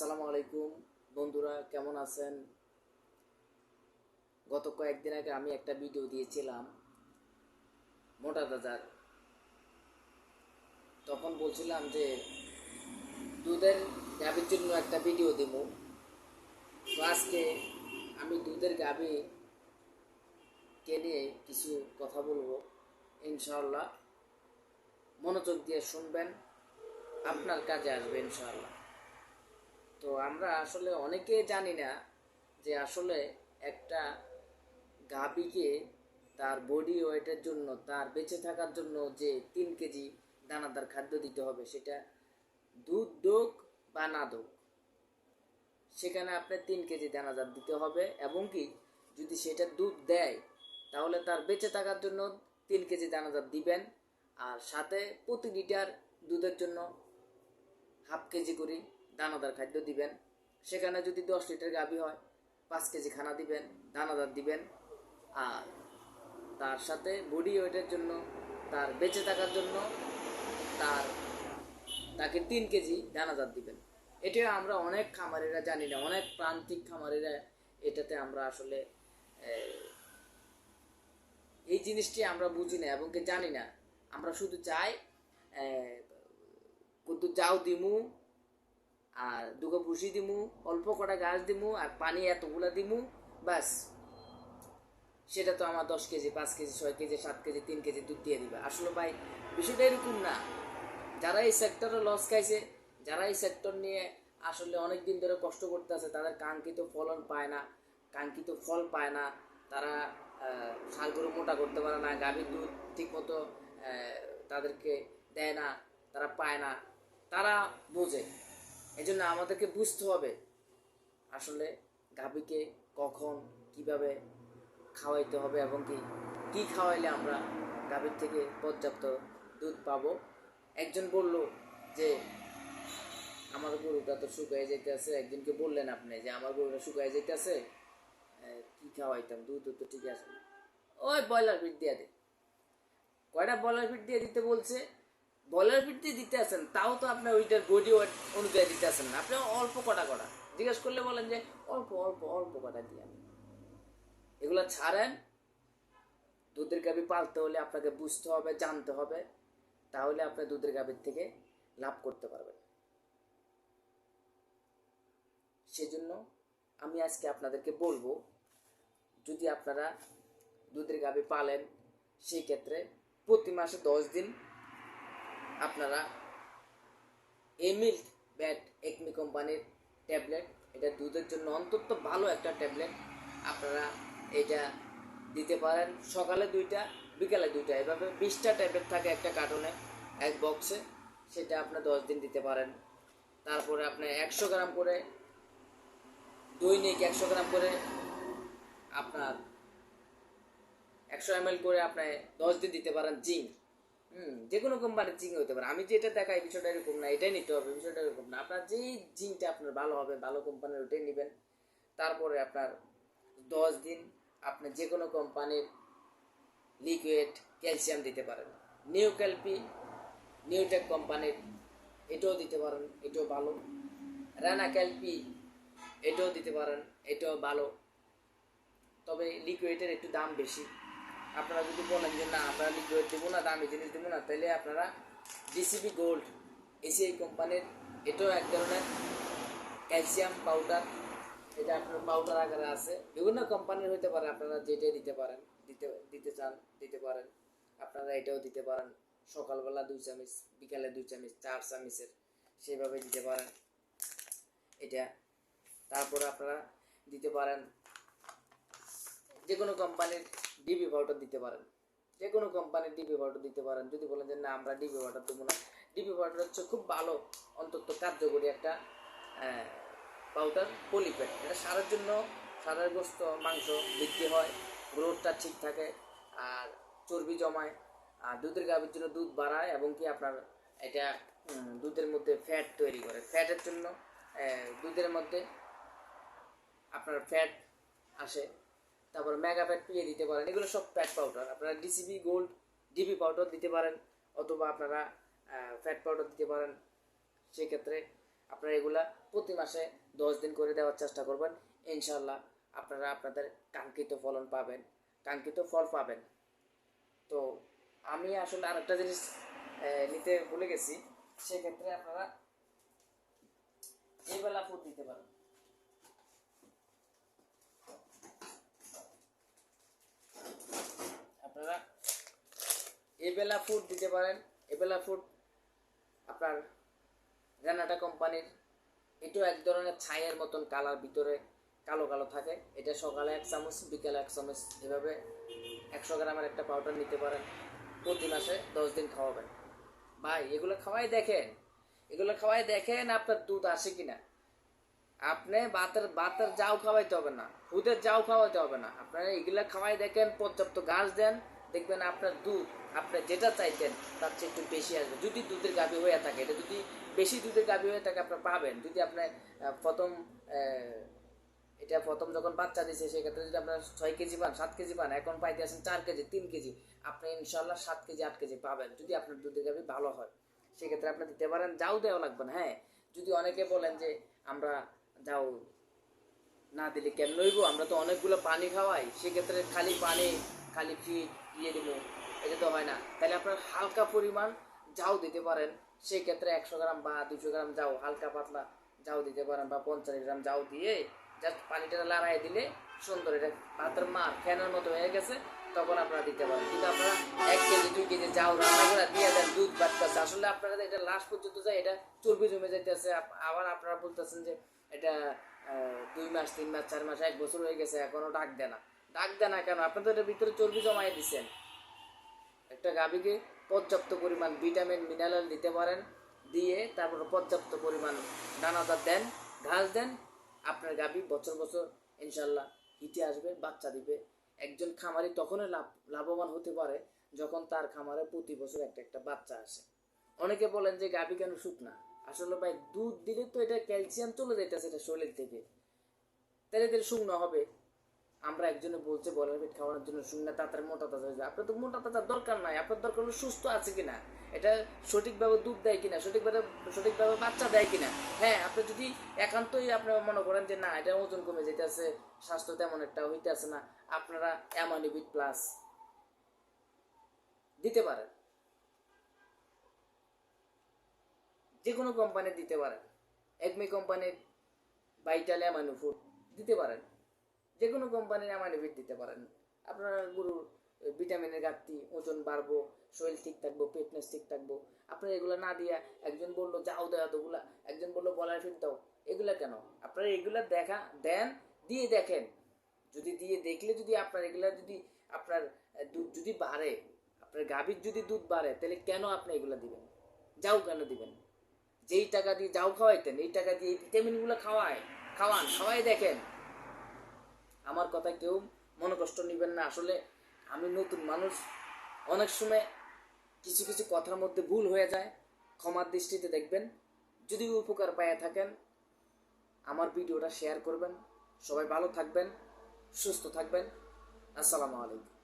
আসসালামু আলাইকুম বন্ধুরা, কেমন আছেন? গত কয়েকদিন আগে আমি একটা ভিডিও দিয়েছিলাম মোটা দাজার। তখন বলছিলাম যে দুধের গাভীর জন্য একটা ভিডিও দেব। তো আজকে আমি দুধের গাভীকে নিয়ে কিছু কথা বলবো। ইনশাআল্লাহ মনোযোগ দিয়ে শুনবেন, আপনার কাজে আসবে ইনশাআল্লাহ। তো আমরা আসলে অনেকে জানি না যে আসলে একটা গাভীকে তার বডি ওয়েটের জন্য, তার বেঁচে থাকার জন্য যে 3 কেজি দানাদার খাদ্য দিতে হবে, সেটা দুধ দোক বা না দোক, সেখানে আপনার 3 কেজি দানাদার দিতে হবে। এবং কি যদি সেটা দুধ দেয় তাহলে তার বেঁচে থাকার জন্য 3 কেজি দানাদার দিবেন। আর সাথে প্রতি লিটার দুধের জন্য 1/2 কেজি করে দানাদার খাদ্য দিবেন। সেখানে যদি 10 লিটার গাভী হয় 5 কেজি খানা দিবেন, দানাদার দিবেন। আর তার সাথে বডি ওয়েটের জন্য, তার বেঁচে থাকার জন্য তার তাকে 3 কেজি দানাদার দিবেন। এটা আমরা অনেক খামারিরা জানি না, অনেক প্রান্তিক খামারিরা এটাতে আমরা আসলে এই জিনিসটি আমরা বুঝি না এবং কি জানি না। আমরা শুধু চাই কত যাও দিমু, আর দুগো ভুসি দিমু, অল্প কটা গাছ দিমু, আর পানি এতগুলা দিমু, বাস সেটা তো আমার 10 KG, 5 KG, 6 KG, 7 KG, 3 KG দুধ দিয়ে দিবে। আসলে ভাই বিষয়টা এরকম না। যারা এই সেক্টরে লস খাইছে, যারা এই সেক্টর নিয়ে আসলে অনেক দিন ধরে কষ্ট করতে আছে, তাদের কাঙ্ক্ষিত ফলন পায় না, কাঙ্ক্ষিত ফল পায় না। তারা ষাঁড় মোটা করতে পারে না, গাভীর দুধ ঠিকমতো তাদেরকে দেয় না, তারা পায় না, তারা বোঝে। এই জন্য আমাদেরকে বুঝতে হবে আসলে গাভীকে কখন কিভাবে খাওয়াইতে হবে এবং কি কী খাওয়াইলে আমরা গাভীর থেকে পর্যাপ্ত দুধ পাবো। একজন বলল যে আমার গরুটা তো শুকায় যেতেছে, একদিনকে বললেন আপনি যে আমার গরুটা শুকায় যেতেছে, কী খাওয়াইতাম, দুধ তো ঠিক আছে, ওই ব্রয়লার ফিড দিয়ে দে। কয়টা ব্রয়লার ফিড দিয়ে দিতে বলছে? ব্রয়লার ফিড দিয়ে দিতে আসেন, তাও তো আপনার ওইটার বডি ওয়েট অনুযায়ী দিতে আসেন না, আপনি অল্প কটা কটা জিজ্ঞেস করলে বলেন যে অল্প অল্প অল্প কটা দিয়ে আমি এগুলো ছাড়েন। দুধের গাভী পালতে হলে আপনাকে বুঝতে হবে, জানতে হবে, তাহলে আপনি দুধের গাভীর থেকে লাভ করতে পারবেন। সেজন্য আমি আজকে আপনাদেরকে বলবো, যদি আপনারা দুধের গাভী পালেন, সেই ক্ষেত্রে প্রতি মাসে 10 দিন আপনারা মিল্ক ব্যাট একমি কোম্পানির ট্যাবলেট, এটা দুধের জন্য অন্তত ভালো একটা ট্যাবলেট, আপনারা এটা দিতে পারেন। সকালে 2টা, বিকালে 2টা, এভাবে 20টা ট্যাবলেট থাকে একটা কার্টুনে, এক বক্সে। সেটা আপনার 10 দিন দিতে পারেন। তারপরে আপনি 100 গ্রাম করে দৈনিক, 100 গ্রাম করে আপনার 100 ml করে আপনি 10 দিন দিতে পারেন জিঙ্ক। যে কোনো কোম্পানির জিঙ্ক হতে পারে, আমি যেটা দেখাই বিষয়টা এরকম না, এটাই নিতে হবে, বিষয়টা এরকম না। আপনার যেই জিঙ্কটা আপনার ভালো হবে, ভালো কোম্পানির, ওটাই নেবেন। তারপরে আপনার 10 দিন আপনি যে কোনো কোম্পানির লিকুইড ক্যালসিয়াম দিতে পারেন। নিউ ক্যালপি, নিউটেক কোম্পানির, এটাও দিতে পারেন, এটাও ভালো। রানা ক্যালপি, এটাও দিতে পারেন, এটাও ভালো। তবে লিকুইডের একটু দাম বেশি। আপনারা যদি বলেন যে না আমরা লিকুইড দেবো না, দামি জিনিস দেবো না, তাহলে আপনারা ডিসিবি গোল্ড, এসিআই কোম্পানির, এটাও এক ধরনের ক্যালসিয়াম পাউডার, এটা আপনার পাউডার আকারে আছে, বিভিন্ন কোম্পানির হতে পারে, আপনারা যেটাই দিতে পারেন, দিতে দিতে চান দিতে পারেন। আপনারা এটাও দিতে পারেন, সকালবেলা 2 চামচ, বিকালে 2 চামচ, 4 চামচের সেইভাবে দিতে পারেন এটা। তারপরে আপনারা দিতে পারেন যে কোনো কোম্পানির ডিবি পাউডার দিতে পারেন, যে কোনো কোম্পানির ডিবি পাউডার দিতে পারেন। যদি বলেন যে না আমরা ডিবি পাউডার দেবো না, ডিবি পাউডার হচ্ছে খুব ভালো, অন্তত কার্যকরী একটা পাউডার। পলিপ্যাক, এটা সারের জন্য, সারের গোস্ত মাংস বৃদ্ধি হয়, গ্রোথটা ঠিক থাকে, আর চর্বি জমায়, আর দুধের গাভীর জন্য দুধ বাড়ায়, এবং কি আপনার এটা দুধের মধ্যে ফ্যাট তৈরি করে, ফ্যাটের জন্য দুধের মধ্যে আপনার ফ্যাট আসে। তারপর মেগা ফ্যাট পিএ দিতে পারেন, এগুলো সব ফ্যাট পাউডার। আপনারা ডিসিবি গোল্ড ডিবি পাউডার দিতে পারেন, অথবা আপনারা ফ্যাট পাউডার দিতে পারেন। সেক্ষেত্রে আপনারা এগুলা প্রতি মাসে 10 দিন করে দেওয়ার চেষ্টা করবেন। ইনশাল্লাহ আপনারা আপনাদের কাঙ্ক্ষিত ফলন পাবেন, কাঙ্ক্ষিত ফল পাবেন। তো আমি আসলে আরেকটা জিনিস নিতে ভুলে গেছি, সেক্ষেত্রে আপনারা এই বেলা ফুড দিতে পারেন। আপনারা এবেলা ফুড দিতে পারেন। এবেলা ফুড আপনার রেনাটা কোম্পানির, এটাও এক ধরনের ছাইয়ের মতন কালার, ভিতরে কালো কালো থাকে। এটা সকালে 1 চামচ, বিকালে 1 চামচ, এভাবে 100 গ্রামের একটা পাউডার নিতে পারেন। প্রতি মাসে 10 দিন খাওয়াবেন। ভাই এগুলো খাওয়াই দেখেন, এগুলো খাওয়াই দেখেন আপনার দুধ আসে কিনা। আপনি বাতের যাও খাওয়াইতে হবে না, দুধের যাও খাওয়াইতে হবে না, আপনারা এগুলা খাওয়াই দেখেন, পর্যাপ্ত ঘাস দেন, দেখবেন আপনার দুধ আপনি যেটা চাইতেন তার চেয়ে একটু বেশি আসবে। যদি দুধের গাভী হয়ে থাকে, এটা যদি বেশি দুধের গাভী হয়ে থাকে আপনার পাবেন। যদি আপনি প্রথম যখন বাচ্চা দিচ্ছে, সেক্ষেত্রে যদি আপনার 6 কেজি পান, 7 কেজি পান, এখন পাইতে আসেন 4 কেজি, 3 কেজি, আপনি ইনশাল্লাহ 7 কেজি 8 কেজি পাবেন যদি আপনার দুধের গাভী ভালো হয়। সেক্ষেত্রে আপনি দিতে পারেন, যাও দেওয়া লাগবে না। হ্যাঁ, যদি অনেকে বলেন যে আমরা যাও না দিলে কেন নইব, আমরা তো অনেকগুলো পানি খাওয়াই, সেক্ষেত্রে খালি পানি খালি ফিড দিয়ে দেবো, এটা তো হয় না। তাহলে আপনার হালকা পরিমাণ যাও দিতে পারেন। সেক্ষেত্রে 100 গ্রাম বা 200 গ্রাম যাও, হালকা পাতলা যাও দিতে পারেন, বা 50 গ্রাম যাও দিয়ে জাস্ট পানিটা লড়াই দিলে সুন্দর এটা ভাতের মার ফ্যানের মতো হয়ে গেছে, তখন আপনারা দিতে পারেন। কিন্তু আপনারা 1 কেজি 2 কেজি যাও রান্না করে দিয়ে দেন, দুধ বাড়তেছে, আসলে আপনারা এটা লাস্ট পর্যন্ত যায় এটা চর্বি জমে যাইতেছে। আবার আপনারা বলতেছেন যে এটা 2 মাস 3 মাস 4 মাস 1 বছর হয়ে গেছে, এখনো ডাক দেয় না। ডাক দেয় না কেন? আপনি তো এটার ভিতরে চর্বি জমাই দিচ্ছেন। একটা গাভীকে পর্যাপ্ত পরিমাণ ভিটামিন মিনারেল দিতে পারেন, দিয়ে তারপর পর্যাপ্ত পরিমাণ দানাদার দেন, ঘাস দেন, আপনার গাভী বছর বছর ইনশাল্লাহ হিটে আসবে, বাচ্চা দিবে। একজন খামারি তখনই লাভবান হতে পারে যখন তার খামারে প্রতি বছর একটা একটা বাচ্চা আসে। অনেকে বলেন যে গাভী কেন শুকনা, আসলে ভাই দুধ দিলে তো এটা ক্যালসিয়াম চলে যাইতেছে এটা শরীর থেকে, তাহলে তাহলে শুকনো হবে। আমরা একজনে বলছে বলার পেট খাওয়ানোর জন্য শুকনা, তাড়াতাড়ি মোটা তাজা হয়ে যায়। আপনার তো মোটা তাজার দরকার নাই, আপনার দরকার হলো সুস্থ আছে কিনা, এটা সঠিকভাবে দুধ দেয় কিনা, সঠিকভাবে বাচ্চা দেয় কিনা। হ্যাঁ, আপনি যদি একান্তই আপনি মনে করেন যে না এটা ওজন কমে যেতেছে, স্বাস্থ্য তেমন একটা হইতেছে না, আপনারা অ্যামানিবিট প্লাস দিতে পারেন, যে কোনো কোম্পানির দিতে পারেন। একমি কোম্পানির ভাইটাল অ্যামাইনো ফুড দিতে পারেন, যে কোনো কোম্পানির অ্যামাইনোভিট দিতে পারেন। আপনার গরুর ভিটামিনের ঘাটতি, ওজন বাড়বো, শরীর ঠিক থাকবো, ফিটনেস ঠিক থাকবো। আপনার এগুলো না দিয়া একজন বললো যাও দেওয়া এতগুলা, একজন বললো বলার ফিট দাও, এগুলা কেন? আপনারা এগুলা দেন, দিয়ে দেখেন। যদি দিয়ে দেখলে যদি আপনার এগুলা যদি আপনার দুধ যদি বাড়ে, আপনার গাভীর যদি দুধ বাড়ে, তাহলে কেন আপনি এগুলা দিবেন? যাও কেন দিবেন? যেই টাকা দিয়ে যাও খাওয়াইতেন, এই টাকা দিয়ে এই ভিটামিনগুলো খাওয়াই দেখেন। আমার কথা কেউ মনে কষ্ট নেবেন না। আসলে আমি নতুন মানুষ, অনেক সময় কিছু কিছু কথার মধ্যে ভুল হয়ে যায়, ক্ষমার দৃষ্টিতে দেখবেন। যদি উপকার পাইয়া থাকেন, আমার ভিডিওটা শেয়ার করবেন। সবাই ভালো থাকবেন, সুস্থ থাকবেন। আসসালামু আলাইকুম।